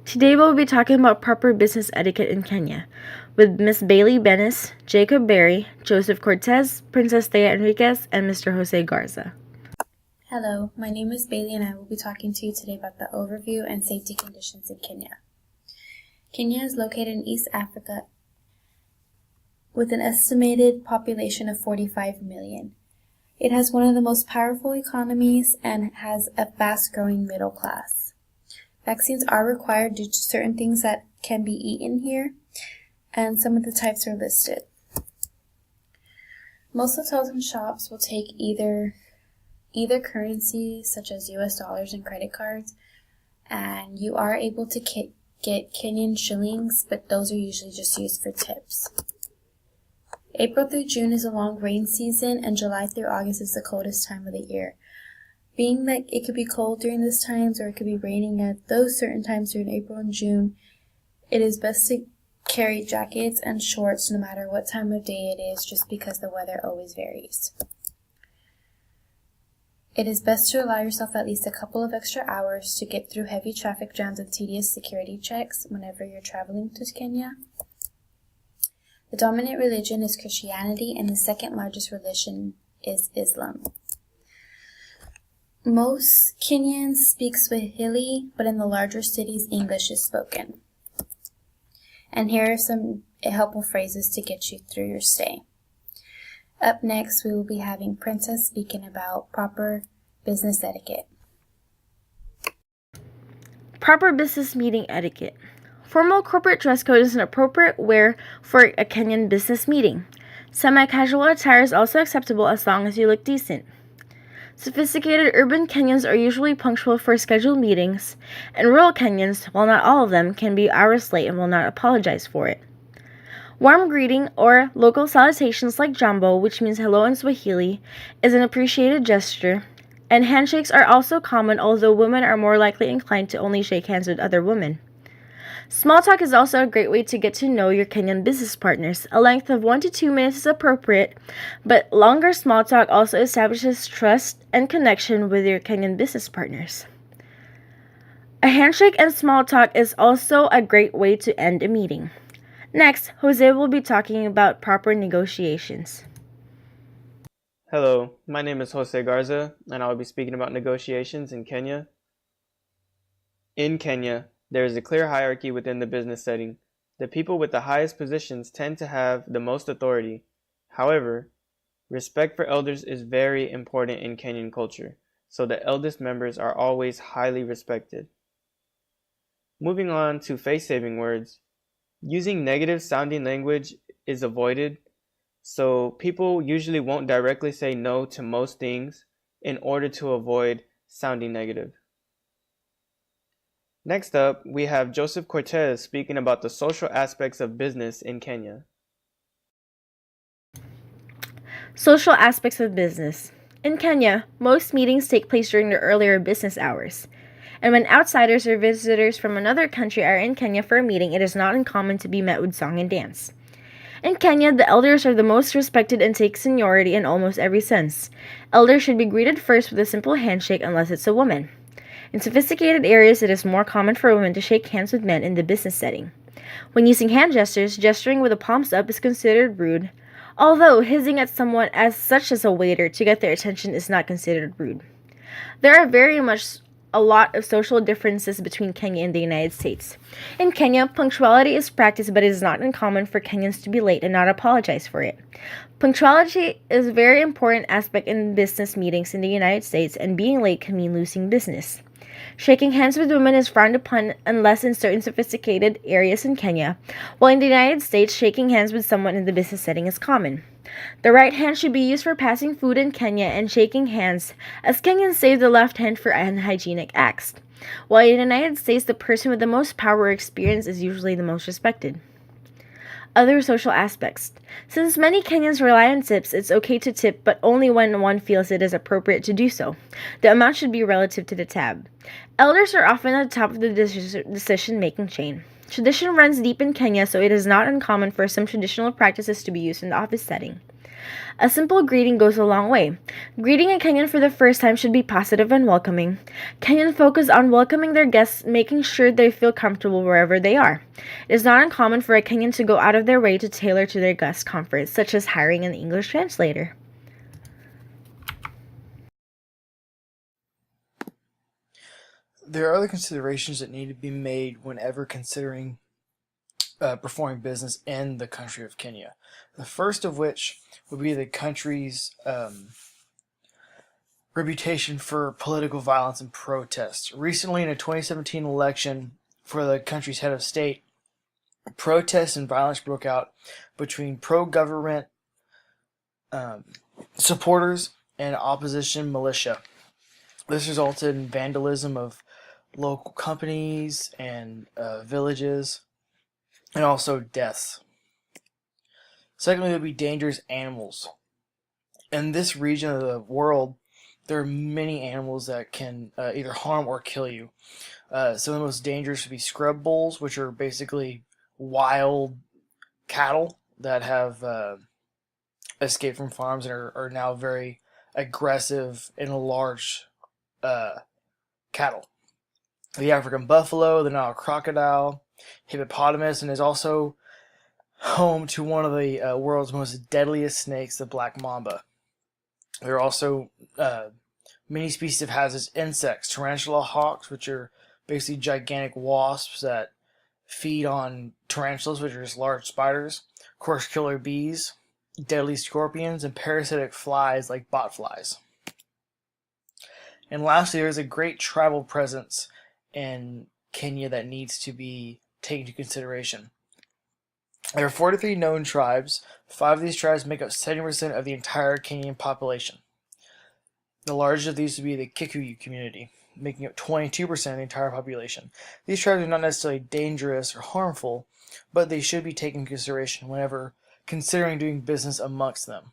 Today we'll be talking about proper business etiquette in Kenya with Miss Bailey Benys, Jacob Berry, Joseph Cortez, Princess Thea Enriquez, and Mr. Jose Garza. Hello, my name is Bailey and I will be talking to you today about the overview and safety conditions in Kenya. Kenya is located in East Africa with an estimated population of 45 million. It has one of the most powerful economies and has a fast-growing middle class. Vaccines are required due to certain things that can be eaten here, and some of the types are listed. Most hotels and shops will take either currency, such as US dollars and credit cards, and you are able to get Kenyan shillings, but those are usually just used for tips. April through June is a long rain season, and July through August is the coldest time of the year. Being that it could be cold during these times, or it could be raining at those certain times during April and June, it is best to carry jackets and shorts no matter what time of day it is, just because the weather always varies. It is best to allow yourself at least a couple of extra hours to get through heavy traffic jams and tedious security checks whenever you're traveling to Kenya. The dominant religion is Christianity, and the second largest religion is Islam. Most Kenyans speak Swahili, but in the larger cities, English is spoken. And here are some helpful phrases to get you through your stay. Up next, we will be having Princess speaking about proper business etiquette. Proper business meeting etiquette. Formal corporate dress code is an appropriate wear for a Kenyan business meeting. Semi-casual attire is also acceptable as long as you look decent. Sophisticated urban Kenyans are usually punctual for scheduled meetings, and rural Kenyans, while not all of them, can be hours late and will not apologize for it. Warm greeting or local salutations like jambo, which means hello in Swahili, is an appreciated gesture, and handshakes are also common, although women are more likely inclined to only shake hands with other women. Small talk is also a great way to get to know your Kenyan business partners. A length of 1 to 2 minutes is appropriate, but longer small talk also establishes trust and connection with your Kenyan business partners. A handshake and small talk is also a great way to end a meeting. Next, Jose will be talking about proper negotiations. Hello, my name is Jose Garza, and I will be speaking about negotiations in Kenya. In Kenya, there is a clear hierarchy within the business setting. The people with the highest positions tend to have the most authority. However, respect for elders is very important in Kenyan culture, so the eldest members are always highly respected. Moving on to face-saving words, using negative sounding language is avoided, so people usually won't directly say no to most things in order to avoid sounding negative. Next up, we have Joseph Cortez speaking about the social aspects of business in Kenya. Social aspects of business. In Kenya, most meetings take place during the earlier business hours. And when outsiders or visitors from another country are in Kenya for a meeting, it is not uncommon to be met with song and dance. In Kenya, the elders are the most respected and take seniority in almost every sense. Elders should be greeted first with a simple handshake unless it's a woman. In sophisticated areas, it is more common for women to shake hands with men in the business setting. When using hand gestures, gesturing with the palms up is considered rude, although hissing at someone such as a waiter to get their attention is not considered rude. There are very much a lot of social differences between Kenya and the United States. In Kenya, punctuality is practiced, but it is not uncommon for Kenyans to be late and not apologize for it. Punctuality is a very important aspect in business meetings in the United States, and being late can mean losing business. Shaking hands with women is frowned upon unless in certain sophisticated areas in Kenya, while in the United States, shaking hands with someone in the business setting is common. The right hand should be used for passing food in Kenya and shaking hands, as Kenyans save the left hand for unhygienic acts, while in the United States, the person with the most power or experience is usually the most respected. Other social aspects. Since many Kenyans rely on tips, it's okay to tip, but only when one feels it is appropriate to do so. The amount should be relative to the tab. Elders are often at the top of the decision-making chain. Tradition runs deep in Kenya, so it is not uncommon for some traditional practices to be used in the office setting. A simple greeting goes a long way. Greeting a Kenyan for the first time should be positive and welcoming. Kenyans focus on welcoming their guests, making sure they feel comfortable wherever they are. It is not uncommon for a Kenyan to go out of their way to tailor to their guests' comfort, such as hiring an English translator. There are other considerations that need to be made whenever considering performing business in the country of Kenya. The first of which would be the country's reputation for political violence and protests. Recently, in a 2017 election for the country's head of state, protests and violence broke out between pro-government supporters and opposition militia. This resulted in vandalism of local companies and villages, and also deaths. Secondly, there would be dangerous animals. In this region of the world, there are many animals that can either harm or kill you. Some of the most dangerous would be scrub bulls, which are basically wild cattle that have escaped from farms and are now very aggressive and large cattle. The African buffalo, the Nile crocodile, hippopotamus, and is also home to one of the world's most deadliest snakes, the black mamba. There are also many species of hazardous insects, tarantula hawks, which are basically gigantic wasps that feed on tarantulas, which are just large spiders, of course killer bees, deadly scorpions, and parasitic flies like botflies. And lastly, there is a great tribal presence in Kenya that needs to be taken into consideration. There are 43 known tribes. 5 of these tribes make up 70% of the entire Kenyan population. The largest of these would be the Kikuyu community, making up 22% of the entire population. These tribes are not necessarily dangerous or harmful, but they should be taken into consideration whenever considering doing business amongst them.